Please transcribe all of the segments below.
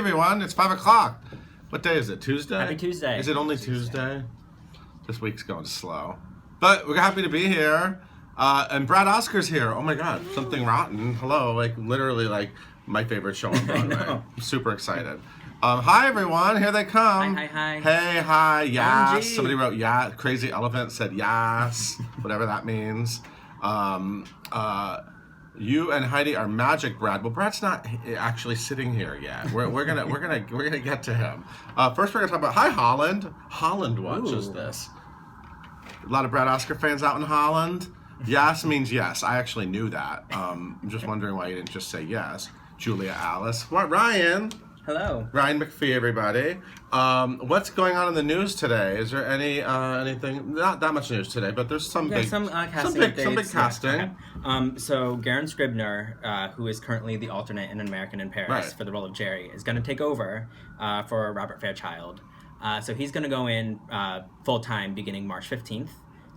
everyone. It's 5 o'clock. What day is it? Tuesday? Happy Tuesday. Is it only Tuesday? This week's going slow. But we're happy to be here. And Brad Oscar's here. Oh my God, Something Rotten. Hello, literally my favorite show on Broadway. I'm super excited. Hi everyone, here they come. Hi. Hey, hi, yes. OMG. Somebody wrote yeah. Crazy Elephant said yes, whatever that means. You and Heidi are magic, Brad. Well, Brad's not actually sitting here yet. We're gonna get to him. First, we're gonna talk about Holland. Holland watches this. A lot of Brad Oscar fans out in Holland. Yes means yes. I actually knew that. I'm just wondering why you didn't just say yes. Julia Alice. What, Ryan? Hello. Ryan McPhee, everybody. What's going on in the news today? Is there anything? Not that much news today, but there's some big casting some big casting. Okay. So Garen Scribner, who is currently the alternate in An American in Paris for the role of Jerry, is going to take over for Robert Fairchild. So he's going to go in full time beginning March 15th.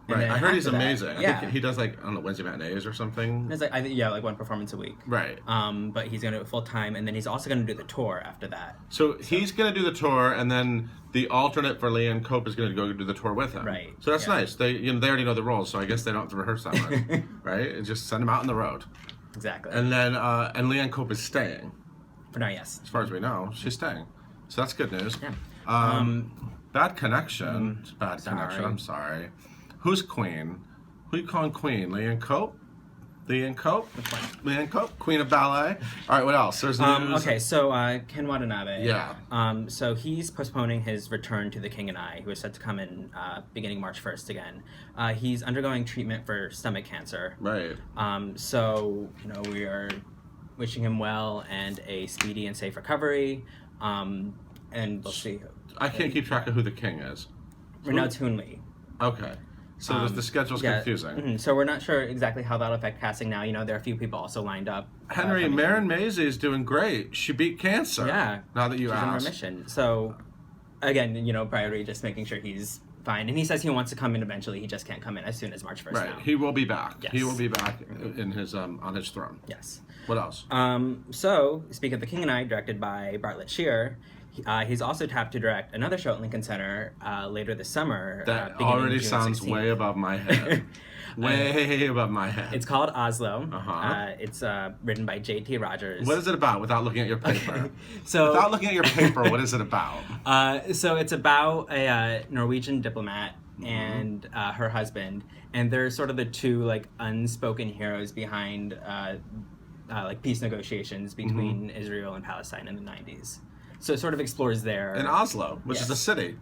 Right, I heard he's amazing. Yeah. I think he does Wednesday matinees or something. It's one performance a week. Right. But he's gonna do it full time, and then he's also gonna do the tour after that. So he's gonna do the tour, and then the alternate for Leanne Cope is gonna go do the tour with him. Right. So that's nice. They already know the roles, so I guess they don't have to rehearse that much, right? And just send them out on the road. Exactly. And then and Leanne Cope is staying. For now, yes. As far as we know, she's staying. So that's good news. Yeah. Bad connection. Bad sorry. connection. I'm sorry. Who's Queen? Who you calling Queen? Leanne Cope? Leanne Cope? Leanne Cope? Queen of Ballet? All right, what else? There's news. Okay, so Ken Watanabe. Yeah. So he's postponing his return to The King and I, who is set to come in beginning March 1st again. He's undergoing treatment for stomach cancer. Right. So, we are wishing him well and a speedy and safe recovery. And we'll see. I can't keep track of who the king is. Renaud Toonley. Okay. So the schedule's confusing. Mm-hmm. So we're not sure exactly how that'll affect casting now. There are a few people also lined up. Henry, Marin Maisie is doing great. She beat cancer. Yeah. Now that you She's asked. in remission. So, again, priority just making sure he's fine. And he says he wants to come in eventually. He just can't come in as soon as March 1st Right. now. He will be back. Yes. He will be back in his on his throne. Yes. What else? So, speaking of The King and I, directed by Bartlett Shear, he's also tapped to direct another show at Lincoln Center later this summer. That already June sounds 16th. way above my head. Way above my head. It's called Oslo. Uh-huh. It's written by J.T. Rogers. What is it about without looking at your paper? So, without looking at your paper, what is it about? So it's about a Norwegian diplomat and her husband, and they're sort of the two unspoken heroes behind peace negotiations between Israel and Palestine in the 90s. So it sort of explores their... In Oslo, which is a city.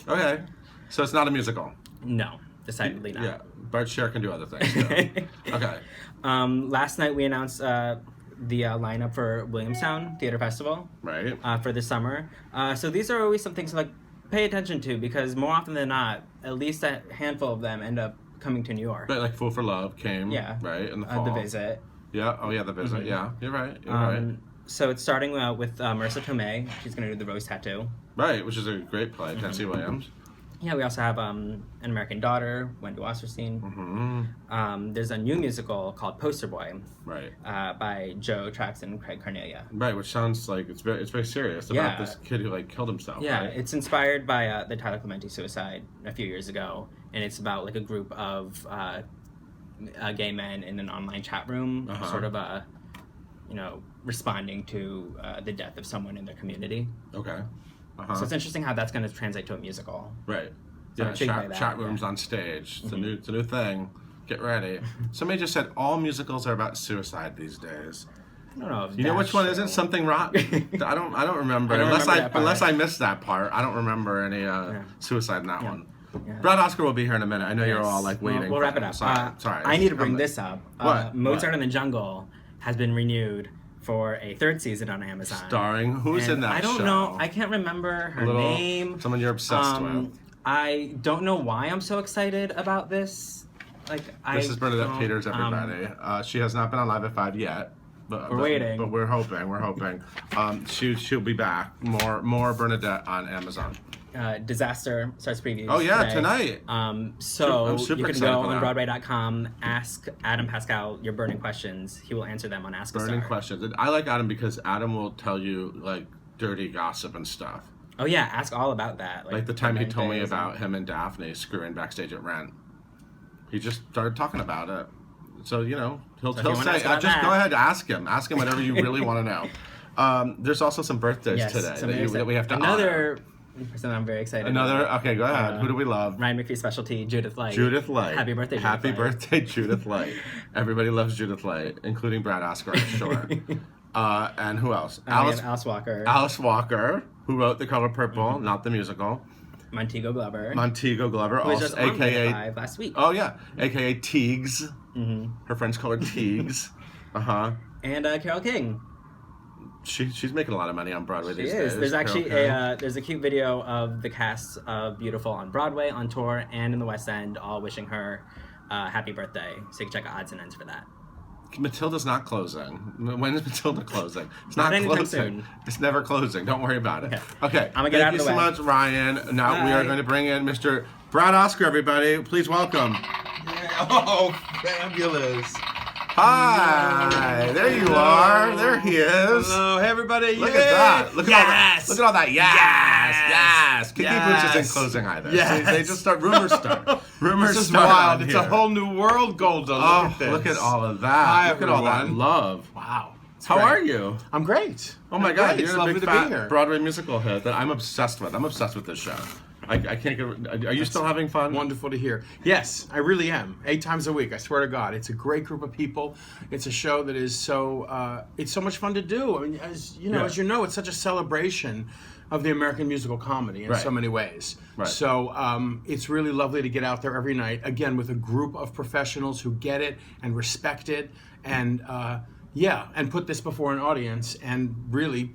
Okay. So it's not a musical. No, decidedly not. Yeah, Bart Scher can do other things too. Okay. Last night we announced the lineup for Williamstown Theater Festival. Right. For this summer. So these are always some things to pay attention to, because more often than not, at least a handful of them end up coming to New York. But Fool for Love came. Yeah. Right, in the fall. The Visit. Yeah. Oh yeah, The Visit. Yeah. You're right. You're right. So it's starting with Marissa Tomei. She's going to do The Rose Tattoo. Right, which is a great play. Tennessee Williams. Yeah, we also have An American Daughter, Wendy Wasserstein. There's a new musical called Poster Boy. Right. By Joe Trax and Craig Carnelia. Right, which sounds like it's very serious about this kid who killed himself. Yeah, right? It's inspired by the Tyler Clementi suicide a few years ago, and it's about a group of gay men in an online chat room, sort of responding to the death of someone in their community. Okay. So it's interesting how that's going to translate to a musical. Right. So yeah, chat rooms on stage. It's a new thing. Get ready. Somebody just said all musicals are about suicide these days. I don't know. You know which one isn't? Something Rotten. I don't remember. Unless I missed that part. I don't remember any suicide in that one. Yeah. Brad Oscar will be here in a minute. I know you're all waiting. We'll wrap it up. Sorry. I need to bring this up. What? Mozart in the Jungle has been renewed for a third season on Amazon. Starring who's in that show? I don't know. I can't remember her name. Someone you're obsessed with. I don't know why I'm so excited about this. This is Bernadette Peters, everybody. She has not been on Live at 5 yet. We're waiting. But we're hoping. She'll be back. More Bernadette on Amazon. Disaster starts previews. Oh yeah, today. tonight. So you can go on that. Broadway.com, ask Adam Pascal your burning questions. He will answer them on Ask a Star. Burning questions. I like Adam because Adam will tell you dirty gossip and stuff. Oh yeah, ask all about that. Like the time he told me about him and Daphne screwing backstage at Rent. He just started talking about it. So, you know, he'll say, just go ahead, ask him. Ask him whatever you really want to know. There's also some birthdays today that we have to honor. Person I'm very excited Okay, go ahead. Who do we love? Ryan McPhee's specialty, Judith Light. Judith Light. Happy birthday, Judith Happy birthday, Judith Light. Everybody loves Judith Light, including Brad Oscar, I'm sure. And who else? Alice Walker. Alice Walker, who wrote The Color Purple, not the musical. Montego Glover. Who was just aka last week. Oh yeah, aka Teagues. Her friends call her Teagues. And Carole King. She's making a lot of money on Broadway these days. There's actually there's a cute video of the cast of Beautiful on Broadway, on tour, and in the West End, all wishing her happy birthday. So you can check out odds and ends for that. Matilda's not closing. When is Matilda closing? It's not anytime closing. soon. It's never closing. Don't worry about it. Okay. I'm gonna get out of the way. Thank you so much, Ryan. Now we are going to bring in Mr. Brad Oscar, everybody. Please welcome. Oh, fabulous. Hi, there you are. There he is. Hello, hey everybody. Look at that. Look at all that. Yes. Kiki Boots isn't closing either. Yes. They just start rumors start. Rumors This is start wild. on It's here. a whole new world, Golda. Look at all of that. Hi, look at all that everyone. love. Wow. How are you? I'm great. Oh my I'm God, great. you're It's a lovely big to fat be here. Broadway musical hit that I'm obsessed with. I'm obsessed with this show. I can't get. Are you still having fun? Wonderful to hear. Yes, I really am. 8 times a week. I swear to God, it's a great group of people. It's a show that is so. It's so much fun to do. I mean, as you know, it's such a celebration of the American musical comedy in so many ways. Right. So it's really lovely to get out there every night again with a group of professionals who get it and respect it and and put this before an audience and really,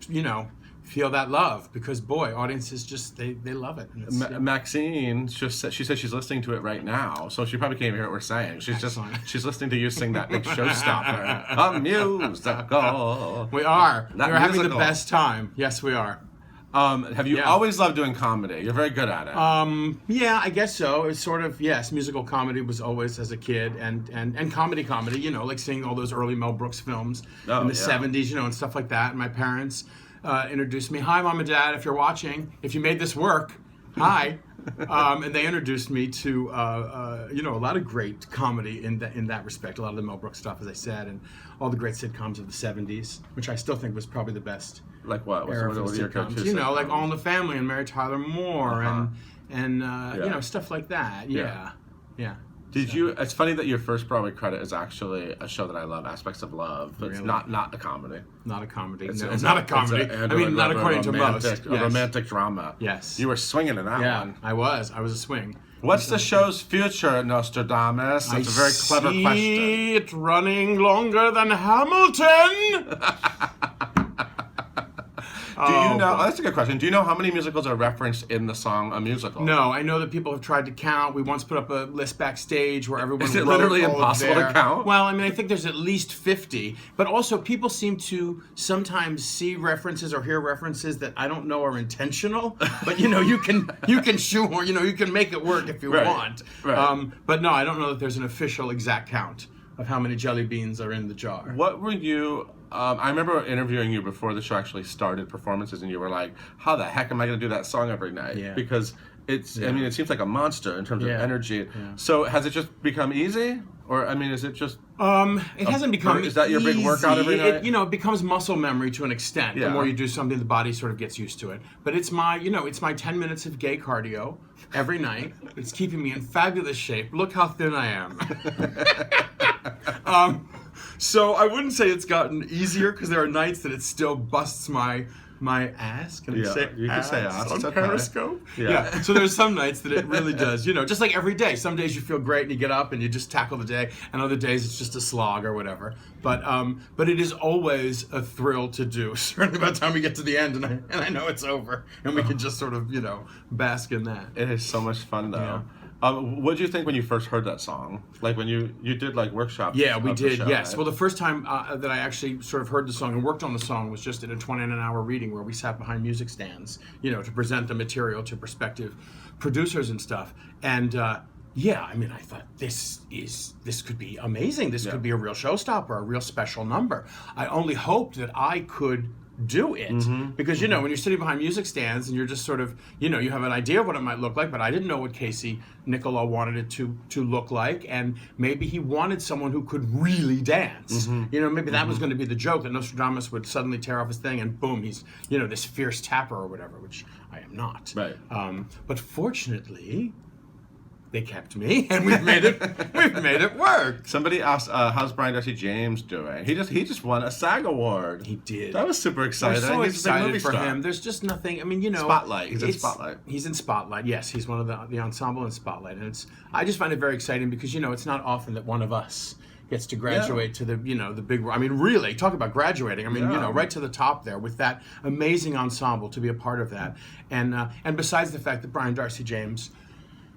feel that love because boy, audiences just they love it. And Maxine just said, she said she's listening to it right now, so she probably can't even hear what we're saying. She's listening to you sing that big showstopper, a musical. We're having the musical. best time. Yes, we are. Have you always loved doing comedy? You're very good at it. Yeah, I guess so. It's sort of, yes, musical comedy was always as a kid and comedy, like seeing all those early Mel Brooks films in the 70s, and stuff like that. And my parents introduced me. Hi, Mom and Dad, if you're watching, if you made this work, hi. And they introduced me to, a lot of great comedy in that respect. A lot of the Mel Brooks stuff, as I said, and all the great sitcoms of the 70s, which I still think was probably the best. Like what? Era for What's your sitcoms. sitcoms? Like All in the Family and Mary Tyler Moore and stuff like that. Yeah. Did you? It's funny that your first Broadway credit is actually a show that I love, Aspects of Love. But it's not a comedy. Not a comedy. It's not a comedy. Not according to most. A romantic drama. Yes. You were swinging in that one. I was a swing. What's the show's future, Nostradamus? That's a very clever question. I see it running longer than Hamilton. Do you know? That's a good question. Do you know how many musicals are referenced in the song "A Musical"? No, I know that people have tried to count. We once put up a list backstage where everyone. Is it wrote literally all of impossible to count? Well, I mean, I think there's at least 50. But also, people seem to sometimes see references or hear references that I don't know are intentional. But you can shoehorn. You can make it work if you want. Right. But no, I don't know that there's an official exact count of how many jelly beans are in the jar. What were you? I remember interviewing you before the show actually started performances, and you were like, "How the heck am I going to do that song every night?" Yeah. Because it's. I mean, it seems like a monster in terms of energy. Yeah. So has it just become easy, or I mean, is it just? It hasn't become. Is that your big workout every night? It becomes muscle memory to an extent. Yeah. The more you do something, the body sort of gets used to it. But it's my 10 minutes of gay cardio every night. It's keeping me in fabulous shape. Look how thin I am. So I wouldn't say it's gotten easier because there are nights that it still busts my ass. Can I say you can say ass. on It's okay. Periscope? Yeah. So there's some nights that it really does. Just like every day. Some days you feel great and you get up and you just tackle the day, and other days it's just a slog or whatever. But it is always a thrill to do. Certainly by the time we get to the end and I know it's over and we can just sort of bask in that. It is so much fun though. Yeah. What did you think when you first heard that song? Like when you did like workshops? Yeah, we of the did. show, Yes. right? Well, the first time that I actually sort of heard the song and worked on the song was just in a 20-hour reading where we sat behind music stands, to present the material to prospective producers and stuff. And I thought this could be amazing. This could be a real showstopper, a real special number. I only hoped that I could do it. Because, you know, when you're sitting behind music stands and you're just sort of, you know, you have an idea of what it might look like, but I didn't know what Casey Nicola wanted it to look like. And maybe he wanted someone who could really dance. You know, maybe that was going to be the joke, that Nostradamus would suddenly tear off his thing and boom, he's, you know, this fierce tapper or whatever, which I am not. Right. But fortunately, they kept me, and we've made it work. Somebody asked, "How's Brian Darcy James doing?" He just won a SAG award. He did. That was super exciting. We're so He's a big movie excited for star. him. There's just nothing. I mean, you know, Spotlight. He's in Spotlight. He's in Spotlight. Yes, he's one of the ensemble in Spotlight, and I just find it very exciting because, you know, it's not often that one of us gets to graduate to the, you know, the big. I mean, really, talk about graduating. I mean, you know, right to the top there with that amazing ensemble, to be a part of that, and besides the fact that Brian Darcy James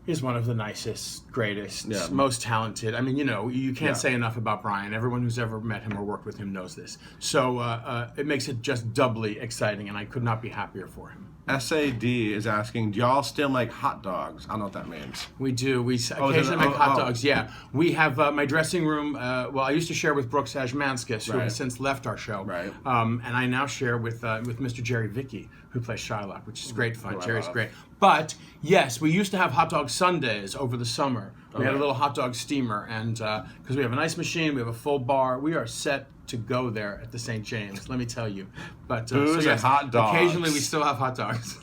is one of the nicest, greatest, most talented. I mean, you know, you can't say enough about Brian. Everyone who's ever met him or worked with him knows this. So it makes it just doubly exciting, and I could not be happier for him. SAD is asking, do y'all still make hot dogs? I don't know what that means. We do. We occasionally make hot dogs. Yeah. We have my dressing room. Well, I used to share with Brooks Ashmanskis, who has since left our show. Right. And I now share with Mr. Jerry Vicky, who plays Shylock, which is great fun. Jerry's great. But yes, we used to have hot dog Sundays over the summer. We had a little hot dog steamer, and because we have an ice machine, we have a full bar. We are set to go there at the St. James, let me tell you. But booze and hot dogs. Occasionally we still have hot dogs.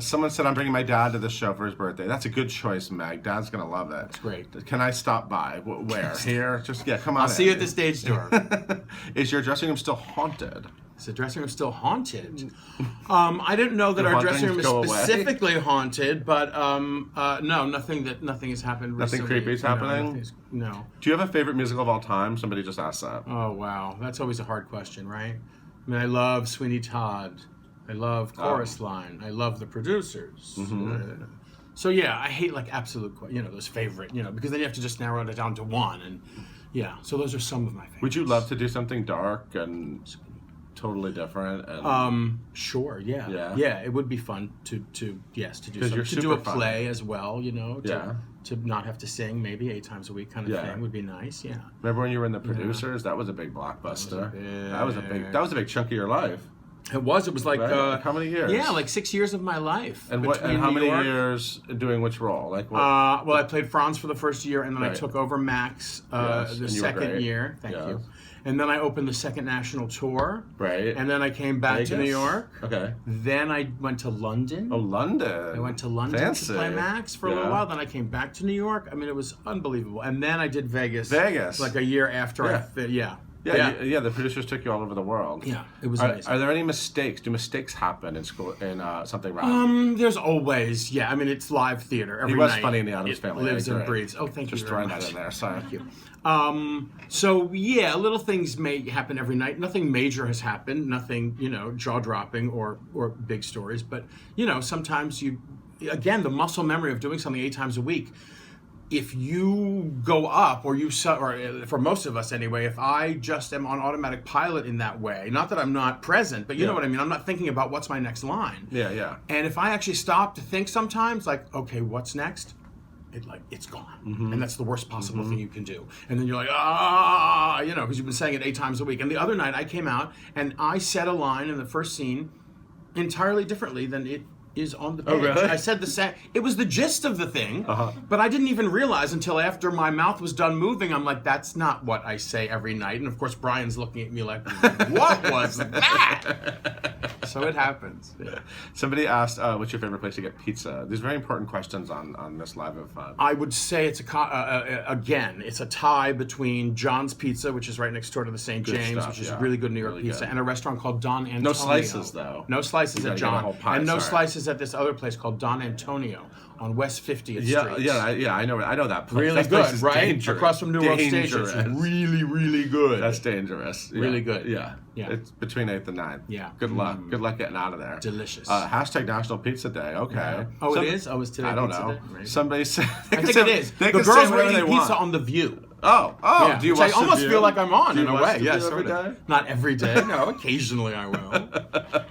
Someone said I'm bringing my dad to the show for his birthday. That's a good choice, Meg. Dad's gonna love it. That's great. Can I stop by? Where? Here? Just come on. I'll see you at the stage door. Is your dressing room still haunted? Is the dressing room still haunted? I didn't know that our dressing room is specifically haunted, but no, nothing has happened recently. Nothing creepy is happening? No. Do you have a favorite musical of all time? Somebody just asked that. Oh, wow. That's always a hard question, right? I mean, I love Sweeney Todd. I love Chorus Line. I love The Producers. So yeah, I hate like absolute, you know, those favorite, you know, because then you have to just narrow it down to one, and yeah. So those are some of my favorites. Would you love to do something dark and totally different? And sure, yeah. It would be fun to do something. To do a play as well, you know. To not have to sing maybe 8 times a week kind of thing would be nice. Yeah. Remember when you were in The Producers? That was a big blockbuster. That was a big chunk of your life. It was like how many years? Yeah, like 6 years of my life. And how many years doing which role? Like what? Well, I played Franz for the first year, and then I took over Max the second year. Thank you. And then I opened the second national tour. Right. And then I came back to New York. Okay. Then I went to London. Oh, London. I went to London to play Max for a little while. Then I came back to New York. I mean, it was unbelievable. And then I did Vegas. Like a year after The Producers took you all over the world. Yeah, it was amazing. Are there any mistakes? Do mistakes happen in school in something wrong? There's always, I mean, it's live theater every night. He was funny in The Addams Family. Lives and breathes. Oh, thank you very very much. much. Just throwing that in there. Sorry. Thank you. So yeah, little things may happen every night. Nothing major has happened. Nothing, you know, jaw-dropping or big stories. But you know, sometimes again, the muscle memory of doing something 8 times a week. If you go up, or for most of us anyway, if I just am on automatic pilot in that way, not that I'm not present, but you know what I mean, I'm not thinking about what's my next line. Yeah. And if I actually stop to think sometimes, like, okay, what's next? It's gone. And that's the worst possible thing you can do. And then you're like, you know, because you've been saying it 8 times a week. And the other night I came out and I said a line in the first scene entirely differently than it is on the page. Oh, really? I said it was the gist of the thing, but I didn't even realize until after my mouth was done moving. I'm like, that's not what I say every night. And of course, Brian's looking at me like, what was that? So it happens. Yeah. Somebody asked, what's your favorite place to get pizza? These are very important questions on this Live at 5. I would say it's it's a tie between John's Pizza, which is right next door to the St. James, which is really good New York pizza, and a restaurant called Don Antonio. No slices, though. No slices at John. And no slices at this other place called Don Antonio on West 50th Street. Yeah, I know that place. Really that good, place right? Dangerous. Across from New World Station. It's really, really good. That's dangerous. Really good. Yeah. It's between 8th and 9th. Yeah. Good luck. Good luck getting out of there. Delicious. Hashtag National Pizza Day. Okay. Yeah. Oh, it is? Oh, it's today I don't Pizza know. Day? Right. Somebody said... I think it is. The girls were eating pizza on The View. Oh, Yeah, do you which watch I almost The View? feel like I'm on Do you in a watch way. The View Yes, every sort of. day? Not every day. No, occasionally I will.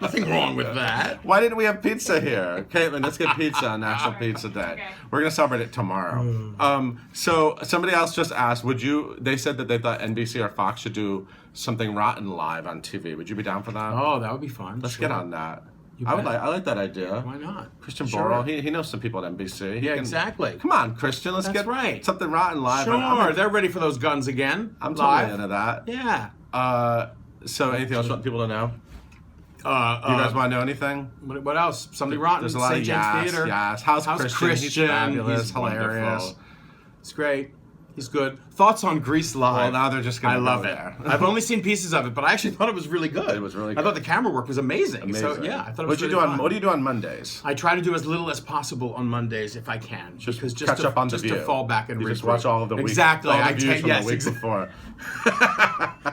Nothing wrong with that. Why didn't we have pizza here? Caitlin, let's get pizza on National Pizza Day. Okay. We're going to celebrate it tomorrow. So somebody else just asked, they said that they thought NBC or Fox should do something rotten live on TV. Would you be down for that? Oh, that would be fun. Let's get on that. You I bet. like that idea. Why not? Christian Sure. Borle, he knows some people at NBC. He Yeah, can- exactly. Come on, Christian, let's That's get right. something rotten live. Sure, they're ready for those guns again. I'm live. totally into that. Yeah. So anything else you want people to know? You guys want to know anything? What else? Something rotten. There's a lot St. of James yes, Theater. yes. How's Christian? He's fabulous, He's hilarious. wonderful. It's great. He's good. Thoughts on Grease Live? Well, now they're just gonna I go love it. there. I've only seen pieces of it, but I actually thought it was really good. It was really I thought good. the camera work was amazing. So Amazing. yeah, I thought it What was do you really do fun. What do you do on Mondays? I try to do as little as possible on Mondays if I can, because just catch up on The just View. to fall back and You just regroup. watch all of the week, exactly. all the I views take from yes, the week exactly. before.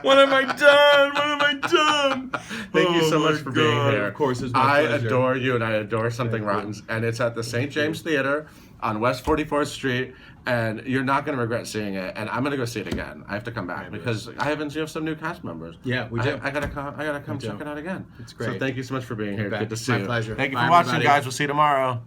What have I done? What have I done? Thank you so Oh much my for being God. here. Of course, it's my I pleasure. adore you, and I adore Something Thank you. Rotten, and it's at the St. James Theater on West 44th Street, and you're not going to regret seeing it. And I'm going to go see it again. I have to come back because I haven't seen some new cast members. Yeah, we do. I gotta come do. check it out again. It's great. So thank you so much for being here. bet. Good to see My you. pleasure. Thank you Bye, for watching, everybody. guys. We'll see you tomorrow.